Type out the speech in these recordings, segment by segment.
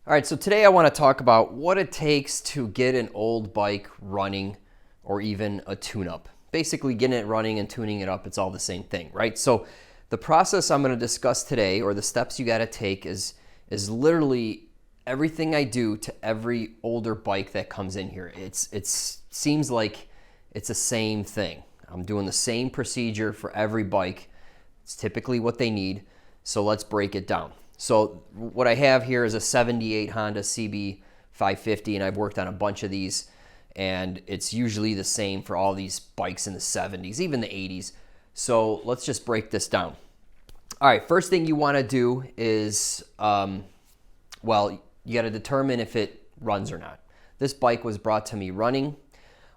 All right, so today I want to talk about what it takes to get an old bike running or even a tune-up. Basically getting it running and tuning it up, it's all the same thing, right? So the process I'm going to discuss today, or the steps you got to take, is literally everything I do to every older bike that comes in here. It seems like it's the same thing. I'm doing the same procedure for every bike. It's typically what they need. So let's break it down. So what I have here is a 78 Honda CB 550, and I've worked on a bunch of these, and it's usually the same for all these bikes in the 70s, even the 80s. So let's just break this down. All right, first thing you want to do is, you got to determine if it runs or not. This bike was brought to me running.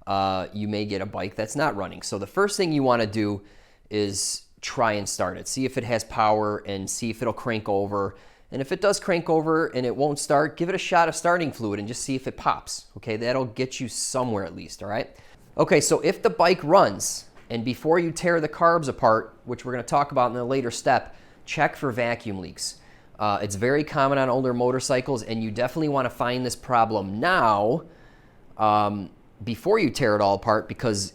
You may get a bike that's not running. So the first thing you want to do is try and start it. See if it has power and see if it'll crank over. And if it does crank over and it won't start, give it a shot of starting fluid and just see if it pops. Okay, that'll get you somewhere at least, all right? Okay, so if the bike runs, and before you tear the carbs apart, which we're gonna talk about in a later step, check for vacuum leaks. It's very common on older motorcycles, and you definitely wanna find this problem now before you tear it all apart, because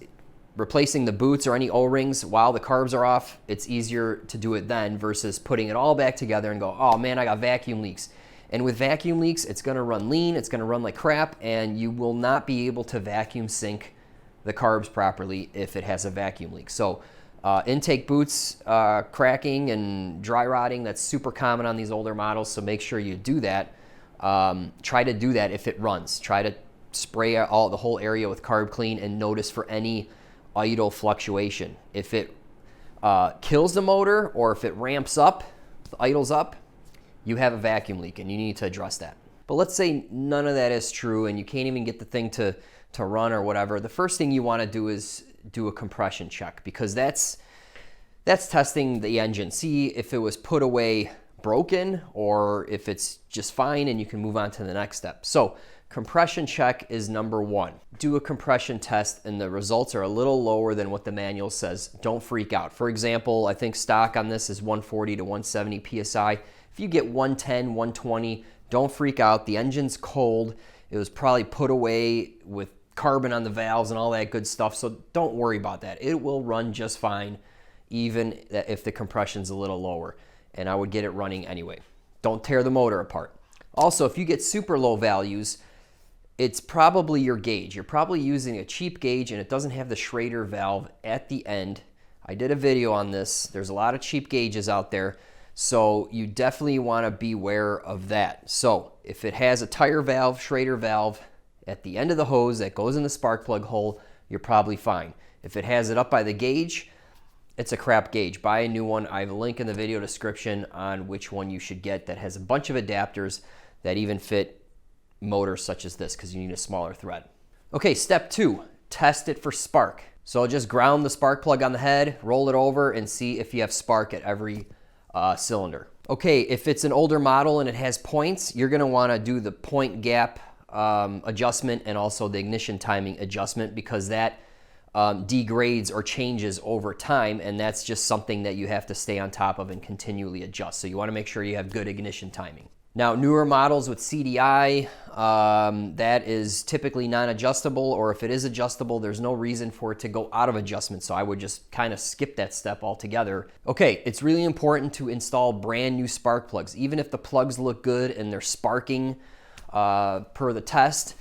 replacing the boots or any O-rings while the carbs are off, it's easier to do it then versus putting it all back together and go, oh man, I got vacuum leaks. And with vacuum leaks, it's gonna run lean, it's gonna run like crap, and you will not be able to vacuum sync the carbs properly if it has a vacuum leak. So intake boots cracking and dry rotting, that's super common on these older models, so make sure you do that. Try to do that if it runs. Try to spray the whole area with Carb Clean and notice for any idle fluctuation. If it kills the motor or if it ramps up, idles up, you have a vacuum leak and you need to address that. But let's say none of that is true and you can't even get the thing to run or whatever. The first thing you want to do is do a compression check, because that's testing the engine. See if it was put away broken or if it's just fine and you can move on to the next step. So compression check is number one. Do a compression test and the results are a little lower than what the manual says. Don't freak out. For example, I think stock on this is 140 to 170 PSI. If you get 110, 120, don't freak out. The engine's cold. It was probably put away with carbon on the valves and all that good stuff, so don't worry about that. It will run just fine even if the compression's a little lower, and I would get it running anyway. Don't tear the motor apart. Also, if you get super low values, it's probably your gauge. You're probably using a cheap gauge and it doesn't have the Schrader valve at the end. I did a video on this. There's a lot of cheap gauges out there, so you definitely want to beware of that. So if it has a tire valve, Schrader valve at the end of the hose that goes in the spark plug hole, you're probably fine. If it has it up by the gauge, it's a crap gauge. Buy a new one. I have a link in the video description on which one you should get that has a bunch of adapters that even fit motors such as this, because you need a smaller thread. Okay, step two, test it for spark. So just ground the spark plug on the head, roll it over, and see if you have spark at every cylinder. Okay, if it's an older model and it has points, you're gonna wanna do the point gap adjustment and also the ignition timing adjustment, because that degrades or changes over time, and that's just something that you have to stay on top of and continually adjust. So you wanna make sure you have good ignition timing. Now, newer models with CDI, that is typically non-adjustable, or if it is adjustable, there's no reason for it to go out of adjustment, so I would just kind of skip that step altogether. Okay, it's really important to install brand new spark plugs. Even if the plugs look good and they're sparking per the test,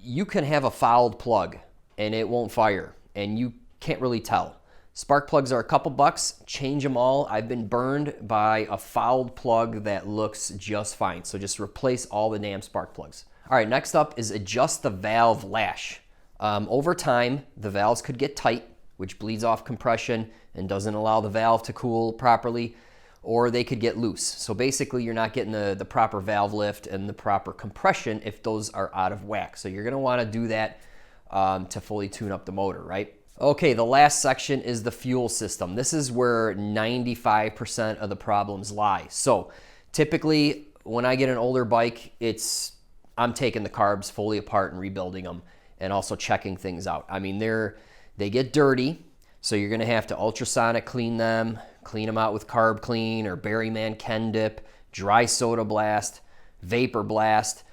you can have a fouled plug and it won't fire, and you can't really tell. Spark plugs are a couple bucks, change them all. I've been burned by a fouled plug that looks just fine. So just replace all the damn spark plugs. All right, next up is adjust the valve lash. Over time, the valves could get tight, which bleeds off compression and doesn't allow the valve to cool properly, or they could get loose. So basically you're not getting the proper valve lift and the proper compression if those are out of whack. So you're gonna wanna do that to fully tune up the motor, right? Okay, the last section is the fuel system. This is where 95% of the problems lie. So typically when I get an older bike, I'm taking the carbs fully apart and rebuilding them and also checking things out. I mean, they get dirty, so you're gonna have to ultrasonic clean them out with Carb Clean or Berryman Ken Dip, dry soda blast, vapor blast,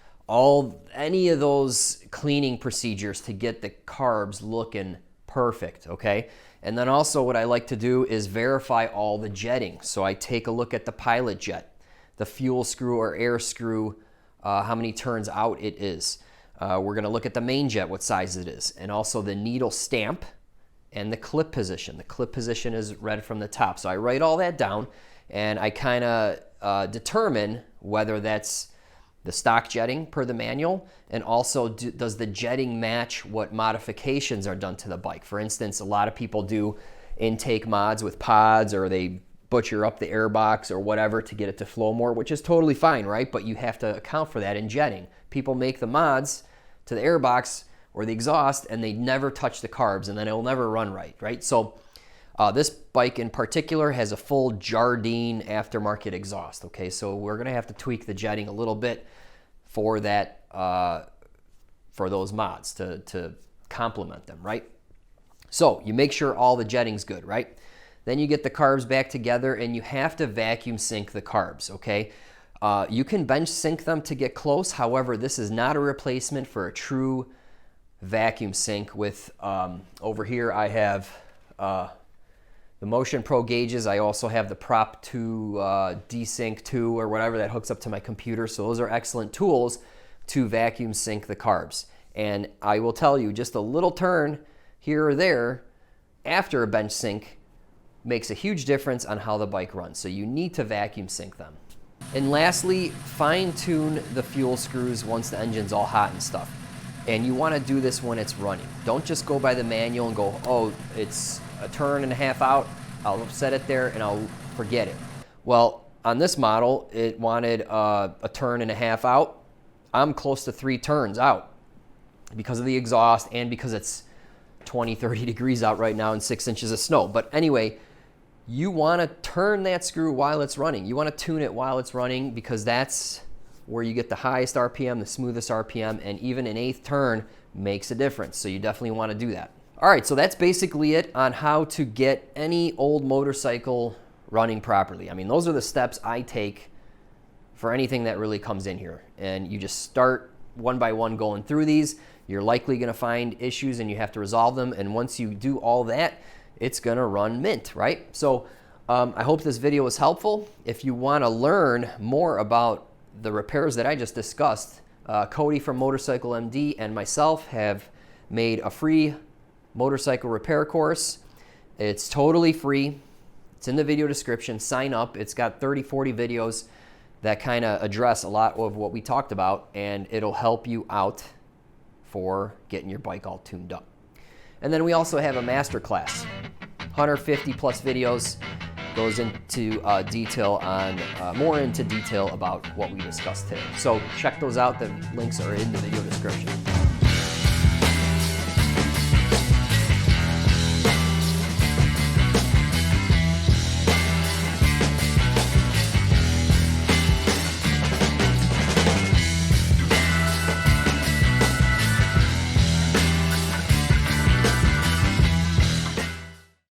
any of those cleaning procedures to get the carbs looking perfect, okay? And then also what I like to do is verify all the jetting. So I take a look at the pilot jet, the fuel screw or air screw, how many turns out it is. We're gonna look at the main jet, what size it is, and also the needle stamp and the clip position. The clip position is read from the top. So I write all that down and I kind of determine whether that's the stock jetting per the manual, and also does the jetting match what modifications are done to the bike. For instance, a lot of people do intake mods with pods, or they butcher up the air box or whatever to get it to flow more, which is totally fine, right? But you have to account for that in jetting. People make the mods to the air box or the exhaust and they never touch the carbs, and then it will never run right? So this bike in particular has a full Jardine aftermarket exhaust, okay? So we're gonna have to tweak the jetting a little bit for that, for those mods to complement them, right? So you make sure all the jetting's good, right? Then you get the carbs back together and you have to vacuum sync the carbs, okay? You can bench sync them to get close. However, this is not a replacement for a true vacuum sync with, over here I have the Motion Pro gauges. I also have the Prop 2 Desync 2 or whatever that hooks up to my computer. So those are excellent tools to vacuum sync the carbs. And I will tell you, just a little turn here or there after a bench sync makes a huge difference on how the bike runs. So you need to vacuum sync them. And lastly, fine tune the fuel screws once the engine's all hot and stuff. And you want to do this when it's running. Don't just go by the manual and go, oh, it's a turn and a half out, I'll set it there and I'll forget it. Well, on this model, it wanted a turn and a half out. I'm close to 3 turns out because of the exhaust and because it's 20, 30 degrees out right now and 6 inches of snow. But anyway, you want to turn that screw while it's running. You want to tune it while it's running, because that's where you get the highest RPM, the smoothest RPM, and even an 1/8 turn makes a difference. So you definitely want to do that. All right, so that's basically it on how to get any old motorcycle running properly. I mean, those are the steps I take for anything that really comes in here. And you just start one by one going through these. You're likely gonna find issues and you have to resolve them. And once you do all that, it's gonna run mint, right? So I hope this video was helpful. If you wanna learn more about the repairs that I just discussed, Cody from Motorcycle MD and myself have made a free motorcycle repair course. It's totally free. It's in the video description. Sign up. It's got 30, 40 videos that kind of address a lot of what we talked about, and it'll help you out for getting your bike all tuned up. And then we also have a master class, 150 plus videos, goes into detail on, more into detail about what we discussed today. So check those out. The links are in the video description.